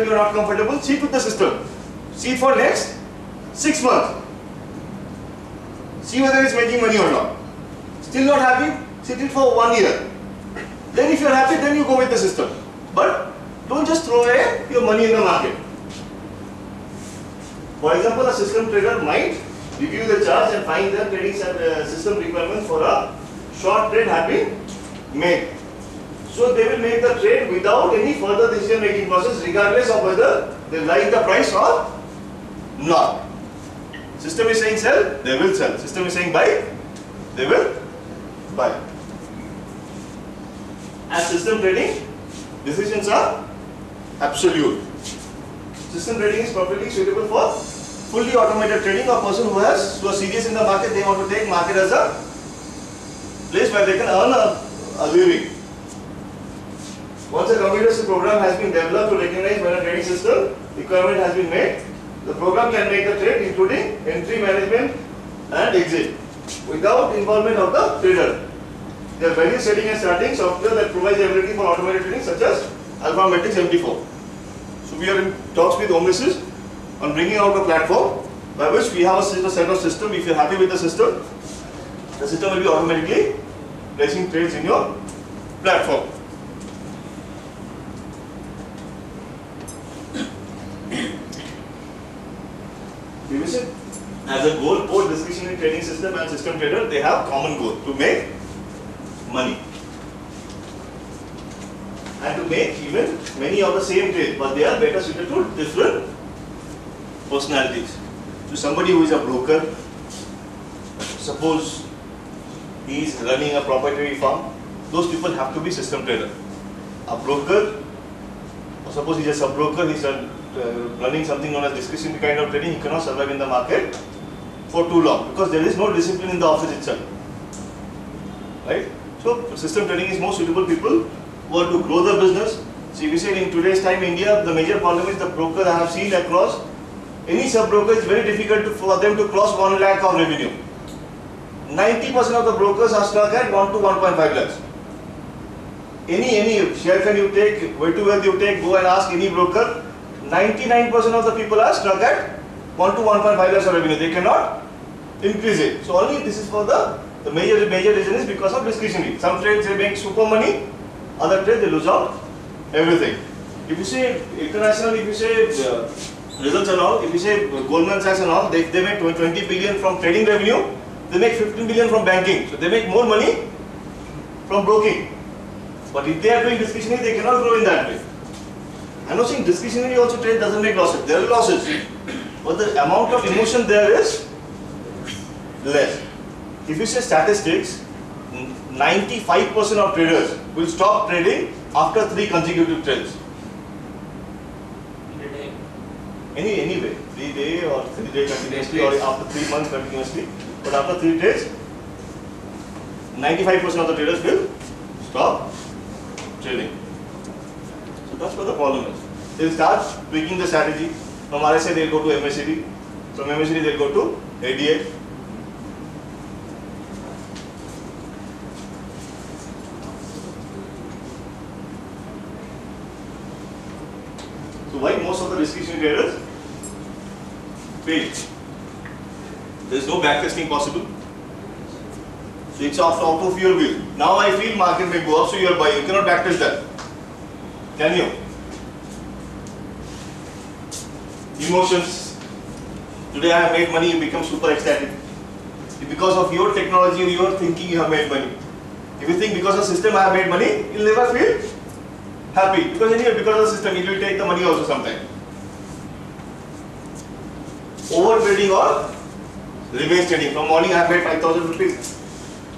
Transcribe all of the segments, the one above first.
you are not comfortable, sit with the system. Sit for next 6 months. See whether it's making money or not. Still not happy? Sit it for 1 year. Then if you are happy, then you go with the system. But don't just throw away your money in the market. For example, a system trader might review the charts and find the trading system requirements for a short trade have been made. So they will make the trade without any further decision making process, regardless of whether they like the price or not. System is saying sell, they will sell. System is saying buy, they will buy. As system trading, decisions are absolute. System trading is perfectly suitable for fully automated trading. A person who are serious in the market, they want to take market as a place where they can earn a living. Once a computer program has been developed to recognize when a trading system requirement has been made, the program can make the trade including entry, management and exit without involvement of the trader. There are various setting and starting software that provides the ability for automated trading such as Alphametrix MT4. So we are in talks with Omnisys on bringing out a platform by which we have a set of system. If you are happy with the system will be automatically placing trades in your platform. As a goal, both discretionary trading system and system trader, they have common goal to make money and to make even many of the same trades, but they are better suited to different personalities. So somebody who is a broker, suppose he is running a proprietary firm, those people have to be system trader. A broker, or suppose he is a sub-broker, he is running something known as discretionary kind of trading, he cannot survive in the market for too long because there is no discipline in the office itself. Right? So system trading is more suitable people who want to grow the business. See, we say in today's time India, the major problem is the brokers I have seen across any sub-broker, it's very difficult for them to cross 1 lakh of revenue. 90% of the brokers are stuck at 1 to 1.5 lakhs. Any share can you take, way to wealth you take, go and ask any broker, 99% of the people are stuck at 1 to 1.5 lakhs of revenue. They cannot increase it. So only this is for the major reason is because of discretionary. Some trades they make super money, other trades they lose out everything. If you say international, if you say results and all, if you say Goldman Sachs and all, they make 20 billion from trading revenue, they make 15 billion from banking. So they make more money from broking. But if they are doing discretionary, they cannot grow in that way. I'm not saying discretionary also trade doesn't make losses. There are losses. But the amount of emotion there is less. If you say statistics, 95% of traders will stop trading after 3 consecutive trades. In a day? Anyway, 3 day or 3 day continuously or after 3 months continuously. But after 3 days, 95% of the traders will stop trading. So that's what the problem is. They'll start tweaking the strategy. From RSI they'll go to MACD. From MACD they'll go to ADA. So why most of the discretionary traders fail? There is no backtesting possible. So it's out of your will. Now I feel market may go up, so you are buying. You cannot backtest that. Can you? Emotions. Today I have made money, you become super ecstatic. Because of your technology, your thinking, you have made money. If you think because of system I have made money, you will never feel happy. Because anyway, because of the system, it will take the money also sometime. Over trading or revenge trading. From morning I have made 5,000 rupees.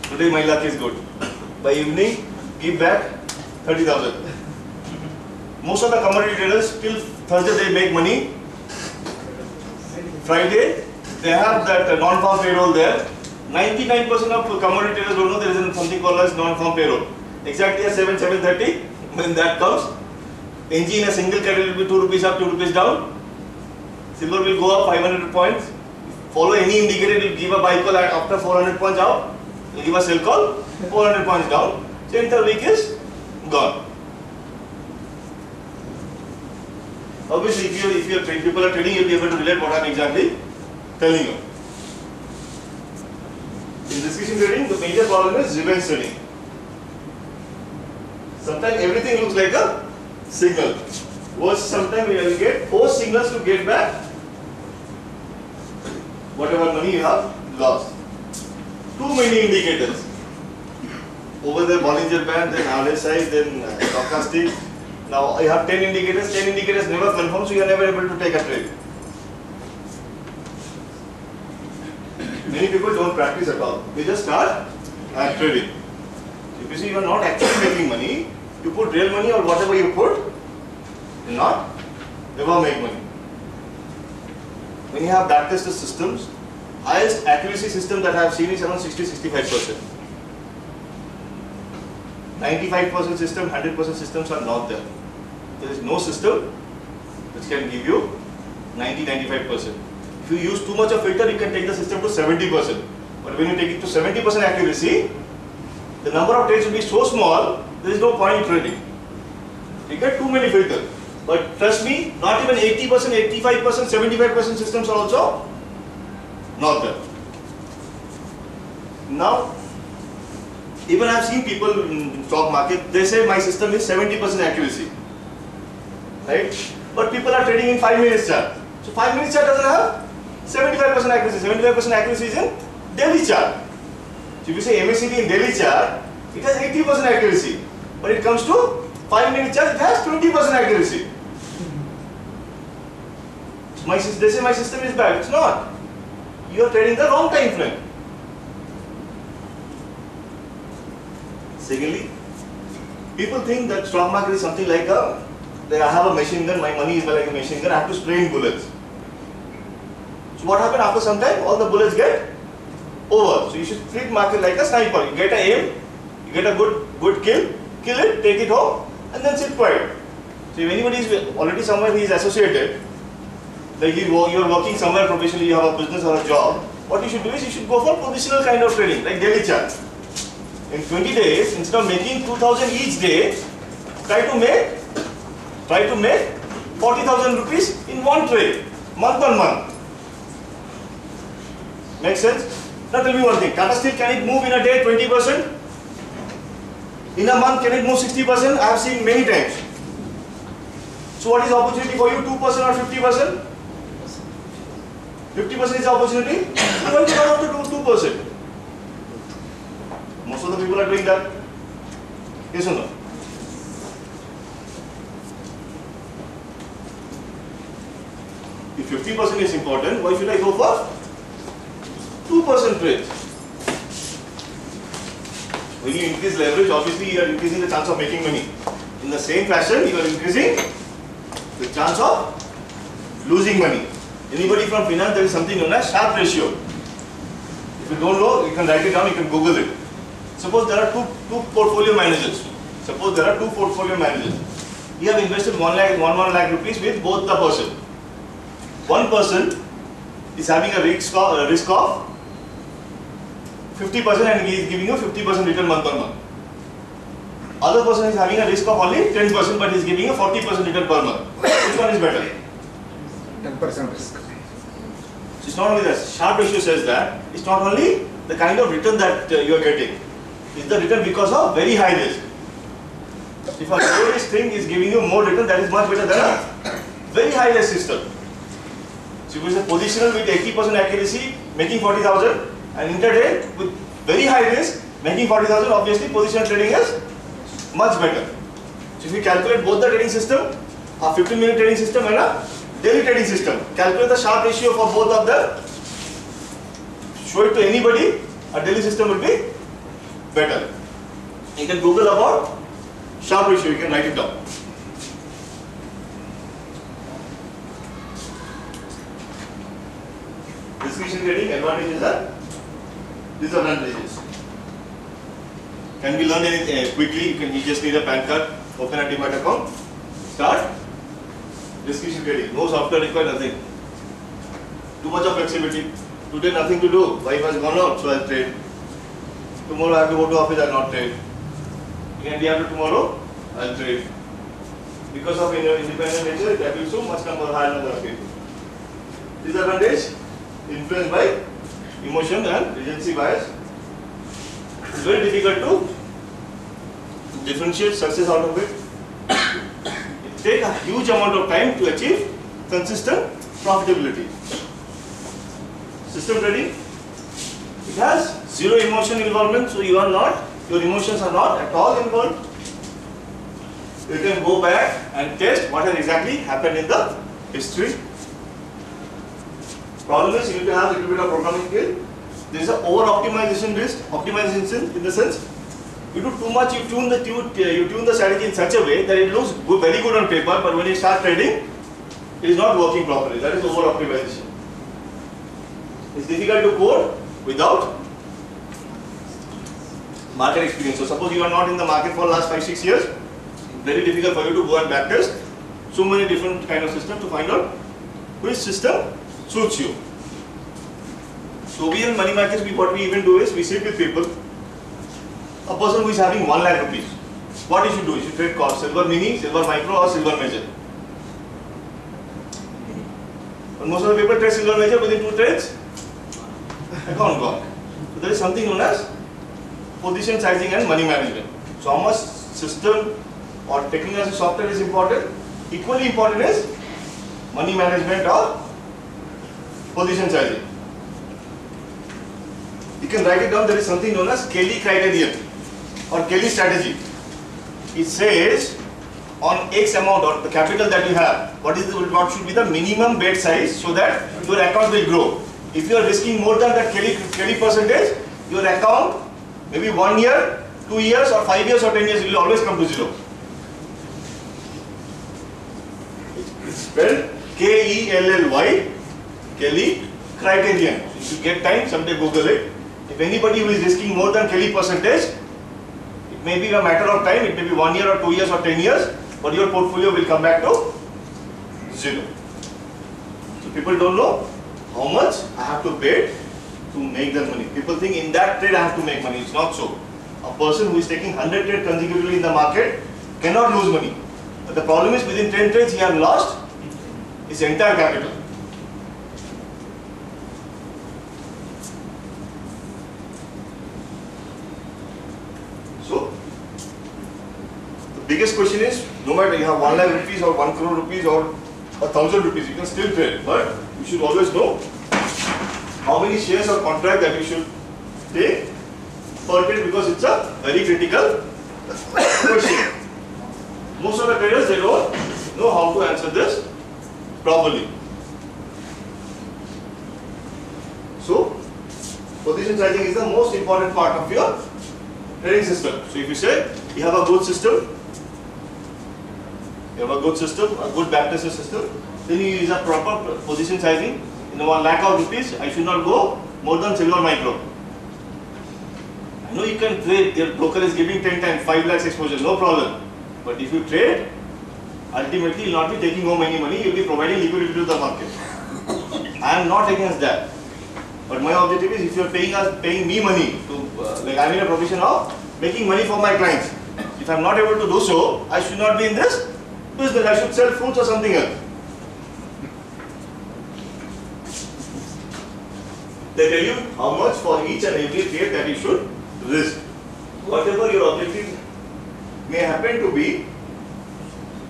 Today my luck is good. By evening, give back 30,000. Most of the commodity traders till Thursday they make money. Friday they have that non-farm payroll there. 99% of commodity traders don't know there is something called as non-farm payroll. Exactly at 7:30, when that comes, NG in a single candle will be 2 rupees up, 2 rupees down. Silver will go up 500 points. Follow any indicator, it will give a buy call at after 400 points out. It will give a sell call 400 points down. So entire week is gone. Obviously, if people are trading, you'll be able to relate what I'm exactly telling you. In discretion trading, the major problem is revenge trading. Sometimes everything looks like a signal. Sometimes we will get 4 signals to get back whatever money you have lost. Too many indicators. Over the Bollinger Band, then RSI, then stochastic. Now you have 10 indicators. 10 indicators never confirm, so you are never able to take a trade. Many people don't practice at all. They just start trading. If you see you are not actually making money, you put real money or whatever you put, you will not ever make money. When you have backtested systems, highest accuracy system that I have seen is around 60-65%. 95% system, 100% systems are not there. There is no system which can give you 90-95%. If you use too much of filter, you can take the system to 70%. But when you take it to 70% accuracy, the number of trades will be so small, there is no point in trading. You get too many filters. But trust me, not even 80%, 85%, 75% systems are also not there. Now, even I have seen people in stock market, they say my system is 70% accuracy. Right? But people are trading in 5 minutes chart. So 5 minutes chart doesn't have 75% accuracy. 75% accuracy is in daily chart. So if you say MACD in daily chart, it has 80% accuracy. But it comes to 5 minute chart, it has 20% accuracy. So they say my system is bad. It's not. You are trading the wrong time frame. Secondly, people think that stock market is something like I have a machine gun, my money is like a machine gun, I have to spray in bullets. So what happens after some time? All the bullets get over. So you should treat market like a sniper. You get an aim, you get a good kill it, take it home, and then sit quiet. So if anybody is already somewhere he is associated, like you are working somewhere professionally, you have a business or a job, what you should do is you should go for positional kind of trading, like daily chart. In 20 days, instead of making 2,000 each day, try to make 40,000 rupees in one trade, month on month. Makes sense? Now tell me one thing, Tata Steel, can it move in a day 20%? In a month, can it move 60%? I have seen many times. So what is the opportunity for you, 2% or 50%? 50% is the opportunity, you want to come out to do 2%. Most of the people are doing that. Yes or no? If 50% is important, why should I go for 2% trade? When you increase leverage, obviously you are increasing the chance of making money. In the same fashion, you are increasing the chance of losing money. Anybody from finance, there is something known as Sharpe ratio. If you don't know, you can write it down, you can Google it. Suppose there are two portfolio managers. Suppose there are two portfolio managers. You have invested 1 lakh rupees with both the person. One person is having a risk of 50% and he is giving you 50% return month on month. Other person is having a risk of only 10% but he is giving you 40% return per month. Which one is better? 10% risk. So it's not only that. Sharpe ratio says that it's not only the kind of return that you are getting. It's the return because of very high risk. If a low risk thing is giving you more return, that is much better than a very high risk system. So if it is a positional with 80% accuracy, making 40,000, and intraday with very high risk, making 40,000, obviously positional trading is much better. So if you calculate both the trading system, a 15-minute trading system and a daily trading system, calculate the Sharpe ratio for both of them, show it to anybody, a daily system will be better. You can Google about Sharpe ratio, you can write it down. Discretion trading, advantages are disadvantages. Can be learned anything quickly. You just need a PAN card, open a demat account, start. Discretion trading, no software required, nothing. Too much of flexibility. Today nothing to do. Wife has gone out, so I'll trade. Tomorrow I have to go to office, I'll not trade. Again, day after tomorrow, I'll trade. Because of independent nature, it appeals to much higher number of people. Disadvantage, influenced by emotion and recency bias. It's very difficult to differentiate success out of it. It takes a huge amount of time to achieve consistent profitability. System trading, it has zero emotion involvement, so your emotions are not at all involved. You can go back and test what has exactly happened in the history. Problem is, you need to have a little bit of programming skill. There is an over-optimization risk. Optimization in the sense, you do too much, you tune the strategy in such a way that it looks very good on paper, but when you start trading, it is not working properly. That is over-optimization. It's difficult to code without market experience. So suppose you are not in the market for the last 5-6 years, very difficult for you to go and backtest so many different kind of systems to find out which system suits you. So we in money markets, what we even do is we sit with people. A person who is having 1 lakh rupees, what he should do? He should trade silver mini, silver micro or silver major. And most of the people trade silver major within 2 trades, account gone. So there is something known as position sizing and money management. So how much system or technical software is important? Equally important is money management or position sizing. You can write it down. There is something known as Kelly criterion or Kelly strategy. It says on X amount or the capital that you have, what should be the minimum bet size so that your account will grow. If you are risking more than that Kelly percentage, your account maybe 1 year, 2 years or 5 years or 10 years will always come to zero. It's spelled K-E-L-L-Y, Kelly criterion. If you get time, someday Google it. If anybody who is risking more than Kelly percentage, it may be a matter of time, it may be 1 year or 2 years or 10 years, but your portfolio will come back to zero. So people don't know how much I have to bet to make that money. People think in that trade I have to make money. It's not so. A person who is taking 100 trades consecutively in the market cannot lose money. But the problem is within 10 trades he has lost his entire capital. So the biggest question is, no matter you have 1 lakh rupees or 1 crore rupees or 1,000 rupees, you can still trade, but you should always know how many shares or contract that you should take per trade, because it's a very critical question. Most of the traders, they don't know how to answer this properly. So position sizing is the most important part of your trading system. So if you say you have a good system, a good backtested system, then you use a proper position sizing. In 1 lakh of rupees, I should not go more than silver micro. I know you can trade, your broker is giving 10 times 5 lakhs exposure, no problem. But if you trade, ultimately you will not be taking home any money, you will be providing liquidity to the market. I am not against that. But my objective is, if you are paying me money, like I am in a profession of making money for my clients. If I am not able to do so, I should not be in this business. I should sell fruits or something else. They tell you how much for each and every trade that you should risk. Whatever your objective may happen to be,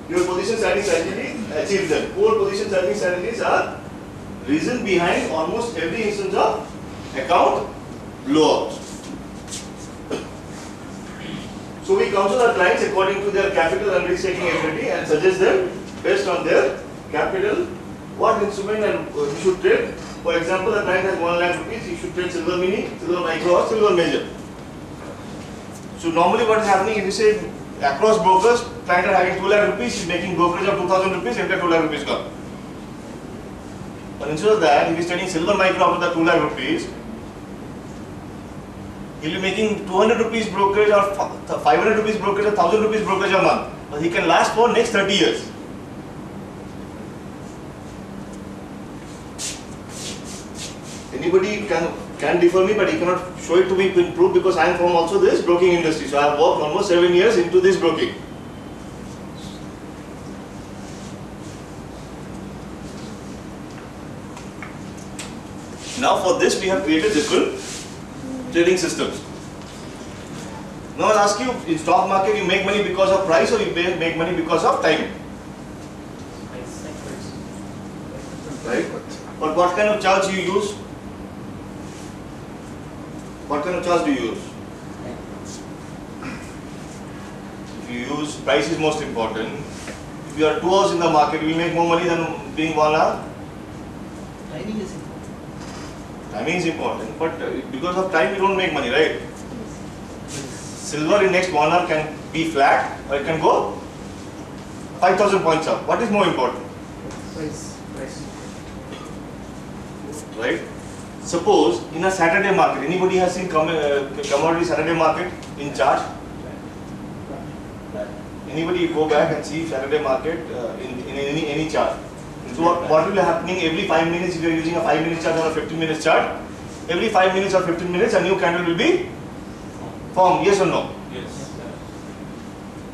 your position sizing strategy achieves them. 4 position sizing strategies are reason behind almost every instance of account blowouts. So we counsel our clients according to their capital and risk taking ability and suggest them based on their capital what instrument and you should trade. For example, the client has 1 lakh rupees, he should trade silver mini, silver micro or silver major. So normally what is happening, if you say across brokers, client are having 2 lakh rupees, he is making brokerage of 2,000 rupees, entire 2 lakh rupees gone. But instead of that, if he is trading silver micro after the 2 lakh rupees, he will be making 200 rupees brokerage or 500 rupees brokerage or 1000 rupees brokerage a month. But he can last for next 30 years. Anybody can differ me, but he cannot show it to me in proof, because I am from also this broking industry. So I have worked almost 7 years into this broking. Now for this we have created different trading systems. Now I'll ask you, in stock market you make money because of price or you make money because of time? Right? But what kind of charts you use? What kind of charts do you use? If you use price is most important. If you are 2 hours in the market, you will make more money than being 1 hour. Timing is important. Timing is important, but because of time you don't make money, right? Silver in next 1 hour can be flat or it can go 5,000 points up. What is more important? Price. Right? Suppose in a Saturday market, anybody has seen commodity Saturday market in chart? Anybody go back and see Saturday market in any chart? So what will be happening every 5 minutes if you are using a 5-minute chart or a 15-minute chart? Every 5 minutes or 15 minutes a new candle will be formed, yes or no? Yes.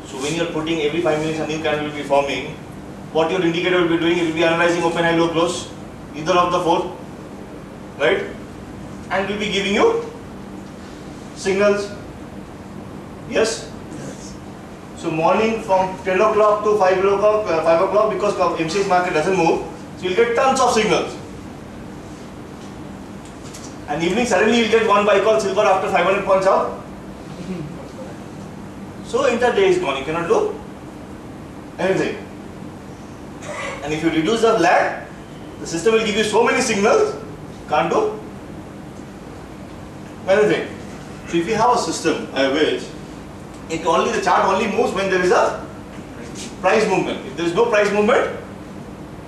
So when you are putting every 5 minutes a new candle will be forming, what your indicator will be doing, it will be analyzing open, high, low, close, either of the 4, right? And will be giving you signals, yes? So morning from 10 o'clock to 5 o'clock because MCX market doesn't move, so you'll get tons of signals. And evening suddenly you'll get one buy call silver after 500 points out. So intraday is gone, you cannot do anything. And if you reduce the lag, the system will give you so many signals, can't do anything. So if you have a system which the chart only moves when there is a price movement. If there is no price movement,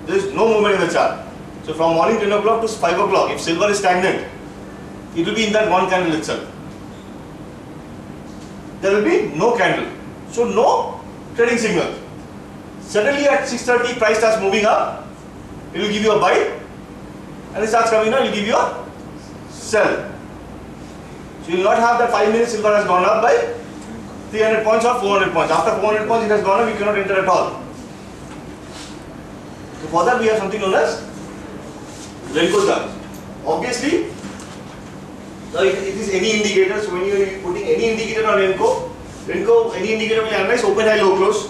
there is no movement in the chart. So from morning 10 o'clock to 5 o'clock, if silver is stagnant, it will be in that one candle itself. There will be no candle. So no trading signal. Suddenly at 6:30 price starts moving up, it will give you a buy, and it starts coming down, it will give you a sell. So you will not have that 5 minutes silver has gone up by 300 points or 400 points. After 400 points it has gone up, you cannot enter at all. So for that we have something known as Renko chart. Obviously, now it is any indicator, so when you are putting any indicator on Renko, any indicator will analyze open, high, low, close.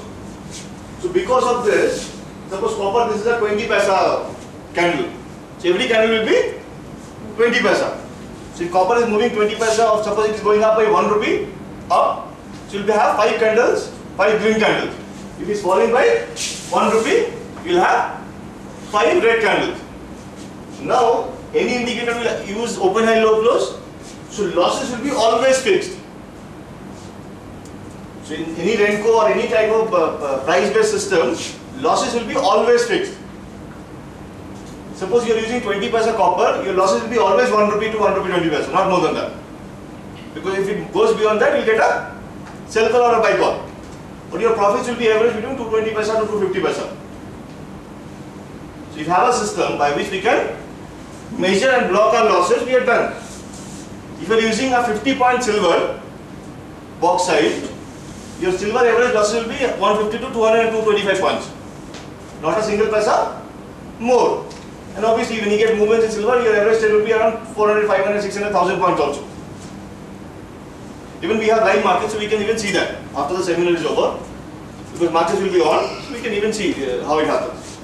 So because of this, suppose copper, this is a 20 paisa candle. So every candle will be 20 paisa. So if copper is moving 20 paisa, or suppose it is going up by 1 rupee, up, so you will have 5 candles, 5 green candles. If it is falling by 1 rupee, you will have 5 red candles. Now, any indicator will use open, high, low, close. So losses will be always fixed. So in any Renko or any type of price-based system, losses will be always fixed. Suppose you are using 20 paisa copper, your losses will be always 1 rupee to 1 rupee 20 paisa, not more than that. Because if it goes beyond that, you will get a sell call or a buy call. But your profits will be average between 220 paisa to 250 paisa. So if you have a system by which we can measure and block our losses, we are done. If you are using a 50-point silver box size, your silver average losses will be 150 to 200 and 225 points. Not a single paisa more. And obviously when you get movements in silver, your average trade will be around 400, 500, 600, 1000 points also. Even we have live markets, so we can even see that after the seminar is over. Because markets will be on, so we can even see how it happens.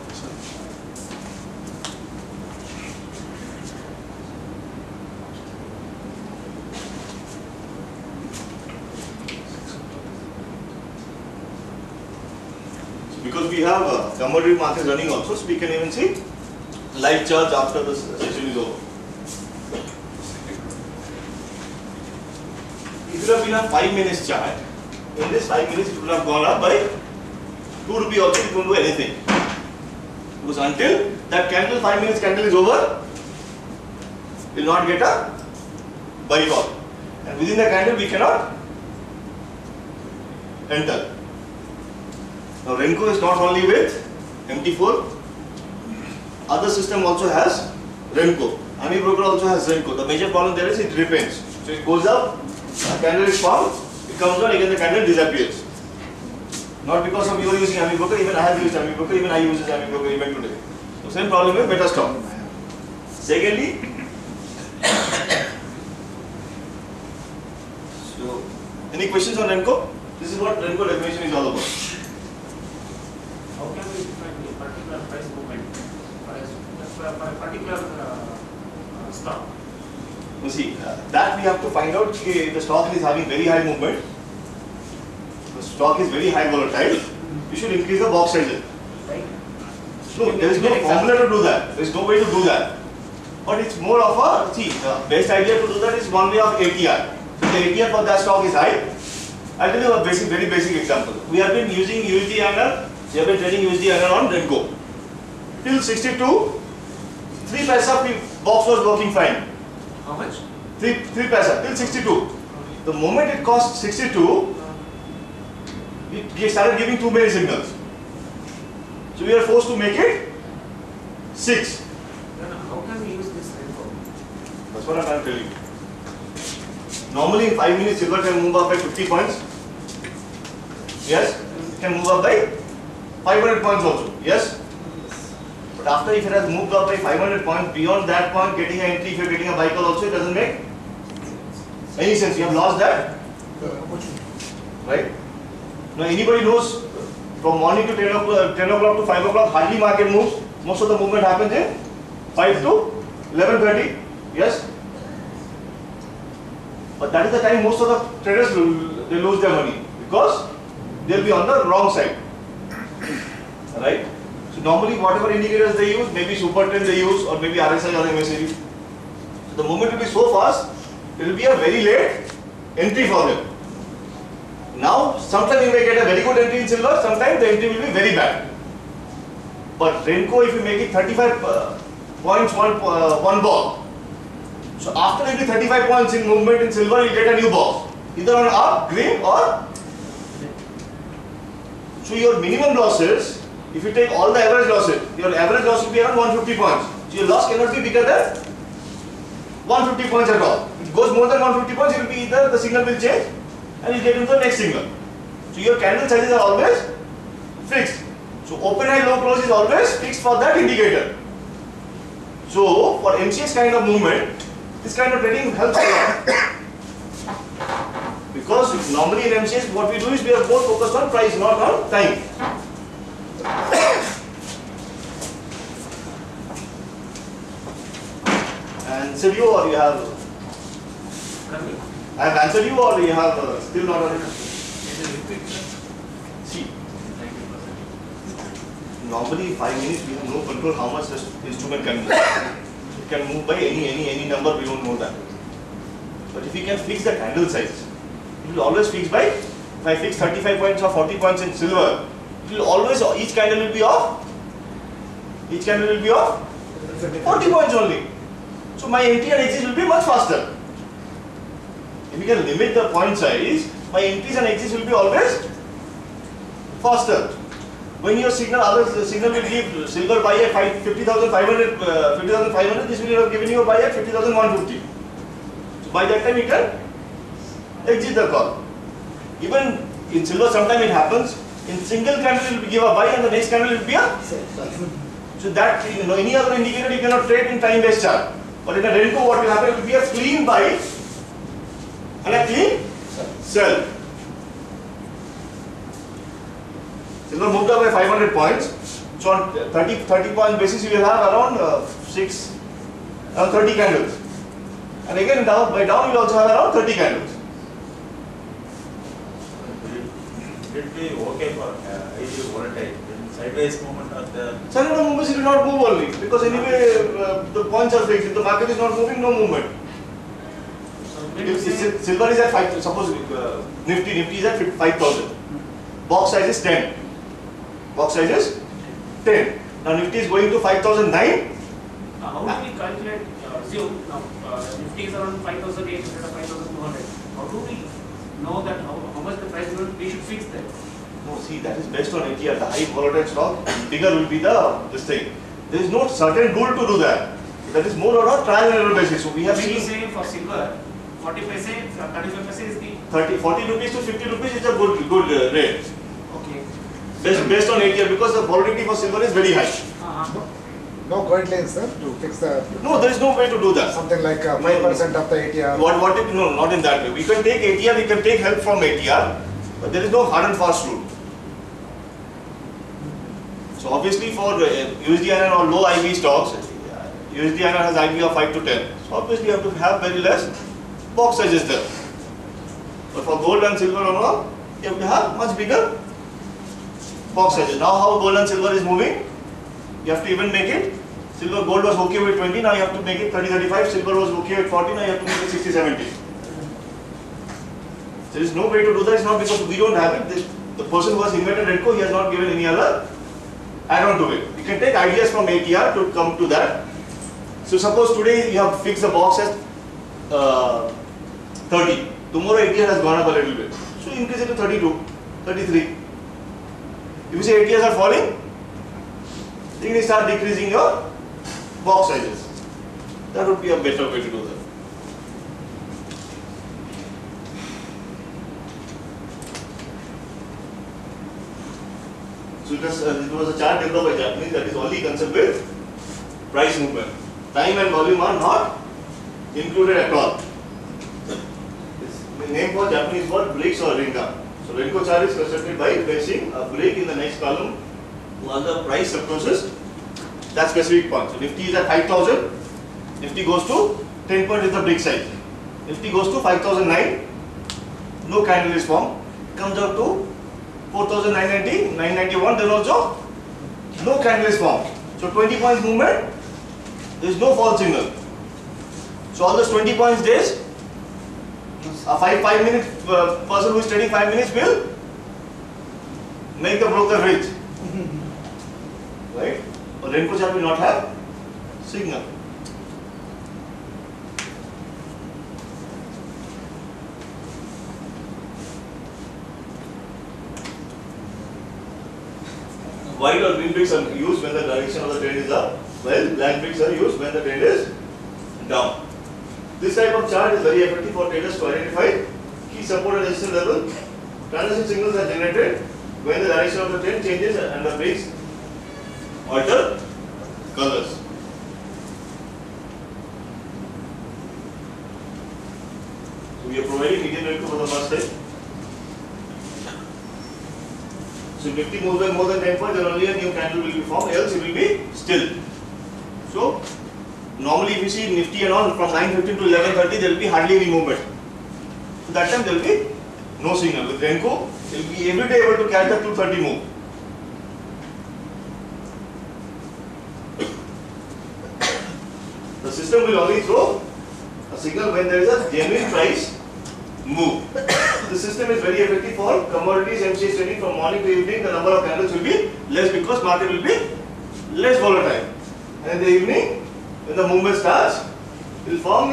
Because we have commodity markets running also, so we can even see live charts after the session is over. If you have been a 5 minutes chart, in this 5 minutes it would have gone up by 2 rupee also, you don't do anything. Because until that candle, 5 minutes candle is over, you will not get a buy call. And within the candle we cannot enter. Now Renko is not only with MT4, other system also has Renko. Ami broker also has Renko. The major problem there is it repents. So it goes up, a candle is formed, it comes down, again the candle disappears. Not because of you are using Ami broker, even I have used Ami broker, even I use Ami broker even today. So same problem with beta stock. Secondly, Any questions on Renko? This is what Renko definition is all about. How can we define the particular price movement for a particular stock? You see, that we have to find out if the stock is having very high movement, the stock is very high volatile, you should increase the box size. Right? No, there is no formula to do that. There is no way to do that. But it's more of a, see, the best idea to do that is one way of ATR. So the ATR for that stock is high. I'll tell you a basic, very basic example. We have been using USD angle, we have been trading USD angle on Renko. Till 62, 3 paisa box was working fine. How much? 3 paisa, till 62. The moment it cost 62, we started giving too many signals. So we are forced to make it 6. Then how can we use this Renko? That's what I'm trying to tell you. Normally in 5 minutes silver can move up by 50 points. Yes? It can move up by 500 points also. Yes? But after if it has moved up by 500 points, beyond that point getting an entry, if you are getting a buy call also, it doesn't make any sense. You have lost that. Right? Now anybody knows from morning to 10 o'clock to 5 o'clock hardly market moves. Most of the movement happens in 5 to 11:30. Yes? But that is the time most of the traders they lose their money because they will be on the wrong side. Right? So normally whatever indicators they use, maybe super trend they use or maybe RSI or MACD. So the movement will be so fast, it will be a very late entry for them. Now, sometimes you may get a very good entry in silver, sometimes the entry will be very bad. But Renko, if you make it 35 points one box, so after every 35 points in movement in silver, you get a new box, either on up, green or. So your minimum losses, if you take all the average losses, your average loss will be around 150 points. So your loss cannot be bigger than 150 points at all. If it goes more than 150 points, it will be either the signal will change and you get into the next signal. So your candle sizes are always fixed. So open high low close is always fixed for that indicator. So for MCX kind of movement, this kind of trading helps a lot. Because normally in MCX what we do is we are more focused on price, not on time. And so you or you have, I have answered you or you have still not answered? See, normally in 5 minutes we have no control how much the instrument can move. It can move by any number, we don't know that. But if you can fix the candle size, it will always fix by, if I fix 35 points or 40 points in silver, it will always, each candle will be off 40 points only. So my entry and exit will be much faster. If you can limit the point size, my entries and exits will be always faster. When your signal will give silver buy at 50,500, this will have given you a buy at 50,150. So by that time you can exit the call. Even in silver sometimes it happens, in single candle it will give a buy and the next candle will be a. So that, any other indicator you cannot trade in time based chart. But in a Renko what will happen, it will be a clean buy and a clean sell. Silver moved up by 500 points. So on 30 point basis you will have around 30 candles. And again by down you will also have around 30 candles. It will be okay for ideal volatile. Sideways movement or the Sideways movements it will not move only because anyway the points are fixed. If the market is not moving, no movement. If silver is at 5, suppose Nifty is at 5,000. Box size is 10. Box size is 10. Now Nifty is going to 5,009. How do we calculate, assume Nifty is around 5,800 or 5,200. How do we know that how much the price will we should fix that? No, see that is based on ATR. The high volatile stock, bigger will be this thing. There is no certain rule to do that. That is more on a trial and error basis. So we have When you seen say for silver, 40 paise, 35 paise is the 40 rupees to 50 rupees is a good rate. okay. Based on ATR because the volatility for silver is very high. No guidelines, sir, to fix the. No, there is no way to do that. Something like 5% of the ATR. No, not in that way. We can take ATR, we can take help from ATR, but there is no hard and fast rule. So obviously for USD or low IV stocks, USD has IV of 5 to 10. So obviously you have to have very less box sizes there. But for gold and silver and all, you have to have much bigger box sizes. Now how gold and silver is moving, you have to even make it. Silver, gold was okay with 20, now you have to make it 30, 35. Silver was okay with 40, now you have to make it 60, 70. There is no way to do that. It's not because we don't have it. The person who has invented Renko, he has not given any other add-on to it. You can take ideas from ATR to come to that. So suppose today you have fixed the box as 30. Tomorrow ATR has gone up a little bit. So increase it to 32, 33. If you say ATRs are falling, then you start decreasing your box sizes. That would be a better way to do that. So it was a chart developed by Japanese that is only concerned with price movement. Time and volume are not included at all. The name for Japanese word breaks or Rinka. So Renko chart is constructed by placing a break in the next column while the price approaches that specific point. So Nifty is at 5,000. Nifty goes to 10 point is the break size. Nifty goes to 5,009. No candle is formed. Comes out to 4,990, 991. Then also no candle is formed. So 20 points movement. There is no fall signal. So all those 20 points days, a 5 minute person who is trading 5 minutes will make the broker rich. Right? But Renko chart will not have signal. White or green bricks are used when the direction of the trend is up, while black bricks are used when the trend is down. This type of chart is very effective for traders to identify key support and resistance level. Transition signals are generated when the direction of the trend changes and the bricks alter colors. So we are providing median Renko for the first time. So if Nifty moves by more than 10 points, then only a new candle will be formed, else it will be still. So normally if you see Nifty and all from 9:15 to 11:30, there will be hardly any movement. So that time there will be no signal. With Renko, it will be every day able to catch the 230 move. The system will only throw a signal when there is a genuine price move. The system is very effective for commodities MCX trading from morning to evening. The number of candles will be less because market will be less volatile. And in the evening, when the movement starts, it will form